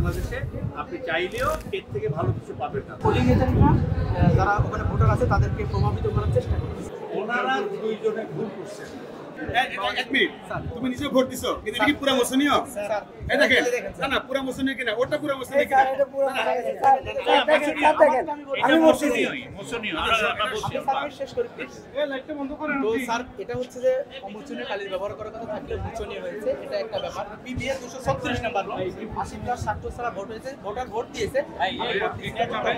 বাংলাদেশে আপনি চাইলেও এর থেকে ভালো কিছু পাবেন না। পোলিং এজেন্টরা যারা ওখানে ভোটার আছে তাদেরকে প্রভাবিত করার চেষ্টা করছে। ওনারা দুইজনে ভুল করছেন। এক মিনিট, তুমি নিজে ভোট দিছো কিন্তু এটা কি পুরা মোশনীয়? এই দেখেন, না না পুরা মোশনীয় কিনা, ওটা পুরা মোশনীয় কিনা? আমি মোশনীয় শেষ করি প্লিজ। তো স্যার এটা হচ্ছে যে অমোচনীয় কালি ব্যবহার করার কথা থাকলে মোচনীয় হয়েছে, এটা একটা ব্যাপার। পিবিএ 236 নাম্বার 80+ ছাড়া ভোট হয়েছে, ভোটার ভোট দিয়েছে,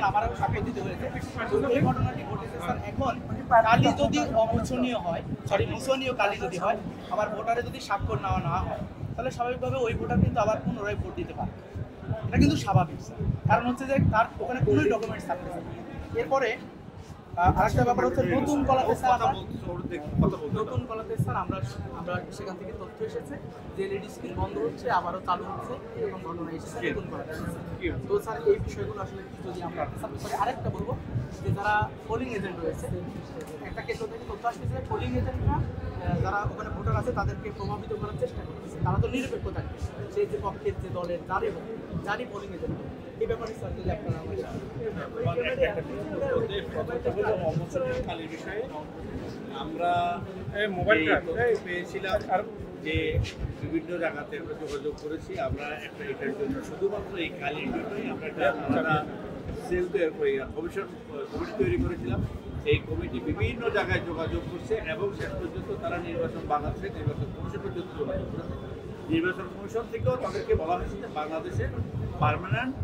আমারও সাক্ষ্য দিতে হয়েছে। তো এই ঘটনাটি ঘটেছে স্যার। এখন কালি যদি অমোচনীয় হয়, সরি মোচনীয় কালি যদি হয়, আবার ভোটারে যদি স্বাক্ষর না হয়, তাহলে স্বাভাবিকভাবে ওই ভোটার কিন্তু আবার পুনরায় ভোট দিতে পারে। এটা কিন্তু স্বাভাবিক স্যার, কারণ হচ্ছে যে তার ওখানে কোনোই ডকুমেন্টস থাকতেছে না। এরপরে আরেকটা ব্যাপার হচ্ছে নতুন কলাতে স্যার, নতুন কলাতে স্যার আমরা সেখান থেকে তথ্য এসেছে যে এলইডি স্ক্রিন বন্ধ হচ্ছে, আবারও চালু হচ্ছে, এরকম ঘটনা এসেছে নতুন কলাতে। তো স্যার এই বিষয়গুলো আসলে যদি আমরা আরেকটা বলবো যে যারা পোলিং এজেন্ট রয়েছে, একটা ক্ষেত্র থেকে তথ্য আসতেছে পোলিং এজেন্টরা যারা ওখানে ভোটার আছে তাদেরকে প্রভাবিত করার চেষ্টা করতেছে। তারা তো নিরপেক্ষ থাকবে, সেই যে পক্ষের যে দলের যারই পোলিং এজেন্ট, এই ব্যাপারে স্যার যদি আপনারা অমোচনীয় বিষয়ে আমরা পেয়েছিলাম যে বিভিন্ন জায়গাতে আমরা যোগাযোগ করেছি। আমরা একটা এটার জন্য শুধুমাত্র এই কালির জন্যই আমরা একটা আলাদা সেল তৈরি করে কমিটি তৈরি করেছিলাম। এই কমিটি বিভিন্ন জায়গায় যোগাযোগ করছে এবং শেষ পর্যন্ত তারা বাংলাদেশের নির্বাচন কমিশন পর্যন্ত যোগাযোগ করেছে। নির্বাচন কমিশন থেকেও তাদেরকে বলা হয়েছে যে বাংলাদেশের পার্মানেন্ট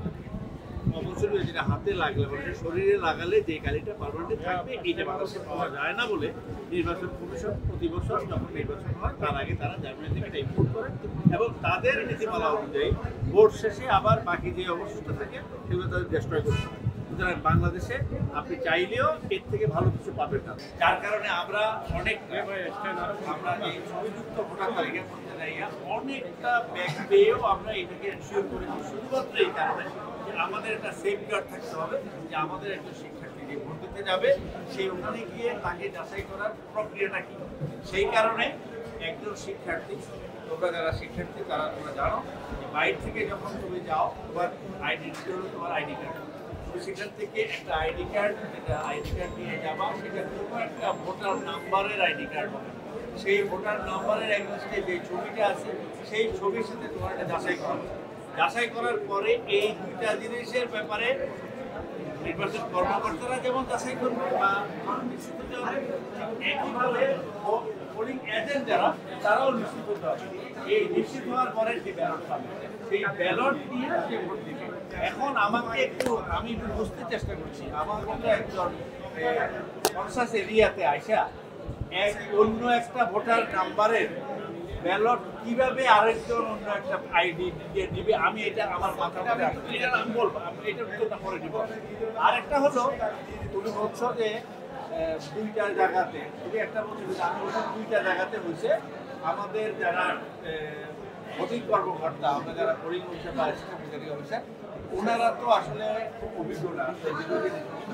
অমোচনীয় যেটা হাতে লাগলে মানে শরীরে লাগালে যে কালিটা পার্মানেন্টে থাকবে, এইটা বাংলাদেশে পাওয়া যায় না বলে নির্বাচন কমিশন প্রতি বছর যখন নির্বাচন হয় তার আগে তারা জার্মানি থেকে এটা ইম্পোর্ট করে এবং তাদের নীতিমালা অনুযায়ী ভোট শেষে আবার বাকি যে অবশিষ্ট থাকে সেগুলো তাদের ডিস্ট্রয় করতে হয়। সুতরাং বাংলাদেশে আপনি চাইলেও এর থেকে ভালো কিছু পাবেন না, যার কারণে আমরা আমরা এই সংযুক্ত ভোটার তালিকা করতে যাই অনেকটা ব্যাক পেয়েও আমরা এটাকে এনশিওর করেছি শুধুমাত্র এই কারণে যে আমাদের একটা সেফগার্ড থাকতে হবে যে আমাদের একজন শিক্ষার্থী যে ভোট দিতে যাবে সেই ওখানে গিয়ে তাকে যাচাই করার প্রক্রিয়াটা কি। সেই কারণে একজন শিক্ষার্থী, তোমরা যারা শিক্ষার্থী তারা তোমরা জানো যে বাইরে থেকে যখন তুমি যাও তোমার আইডেন্টি হলো তোমার আইডি কার্ড। সেখান থেকে একটা আইডি কার্ড, যেটা আইডি কার্ড নিয়ে যাবা সেটা কোনো একটা ভোটার নাম্বারের আইডি কার্ড হবে। সেই ভোটার নাম্বারের এগেইনস্টে যে ছবিটা আছে সেই ছবির সাথে তোমার একটা যাচাই করা হবে। যাচাই করার পরে এই দুইটা জিনিসের ব্যাপারে নির্বাচন কর্মকর্তারা যেমন যাচাই করবে বা নিশ্চিত হতে হবে, একইভাবে পোলিং এজেন্ট যারা তারাও নিশ্চিত হতে হবে। এই নিশ্চিত হওয়ার পরে যে ব্যালট পাবে সেই ব্যালট দিয়ে সে ভোট দিবে। এখন আমি একটু বুঝতে চেষ্টা করছি, আমার মতো একজন কনসাস এরিয়াতে আইসা অন্য একটা ভোটার নাম্বারের ব্যালট কিভাবে আরেকজন অন্য একটা আইডি দিয়ে দিবে, আমি এটা আমার মাথা এটা আমি বলবো, আমি এটার উত্তরটা পরে দিব। আরেকটা হলো তুমি বলছো যে দুইটা জায়গাতে, তুমি একটা বলছো যে আমি বলছি দুইটা জায়গাতে হয়েছে। আমাদের যারা ভোটিং কর্মকর্তা, আমরা যারা পোলিং অফিসার বা অ্যাসিস্ট্যান্ট রিটার্নিং অফিসার, ওনারা তো আসলে অভিজ্ঞ না,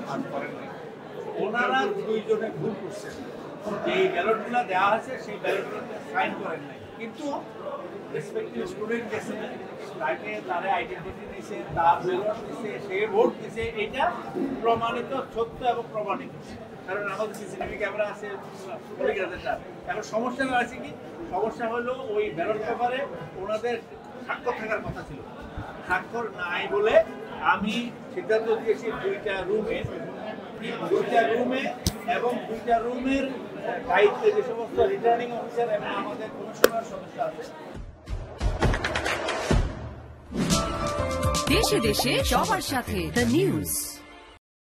কাজ করেন নাই। ওনারা দুইজনে ভুল করছেন যে এই ব্যালটগুলো দেওয়া আছে সেই ব্যালটগুলোতে সাইন করেন নাই, কিন্তু রেসপেক্টিভ স্টুডেন্ট গেছে তাকে তারা আইডেন্টিটি দিয়েছে, তার ব্যালট দিচ্ছে, সে ভোট দিচ্ছে, এটা প্রমাণিত সত্য এবং প্রমাণিত। কারণ আমাদের সিসিটিভি ক্যামেরা আছে। এখন সমস্যাটা আছে কি, সমস্যা হলো ওই ব্যালট পেপারে ওনাদের স্বাক্ষর থাকার কথা ছিল, স্বাক্ষর নাই বলে আমি সিদ্ধান্ত দিয়েছি দুইটা রুমে এবং দুইটা রুমের দায়িত্বে যে সমস্ত রিটার্নিং অফিসার এবং আমাদের কমিশনার সদস্য আছে। দেশে দেশে সবার সাথে দ্য নিউজ।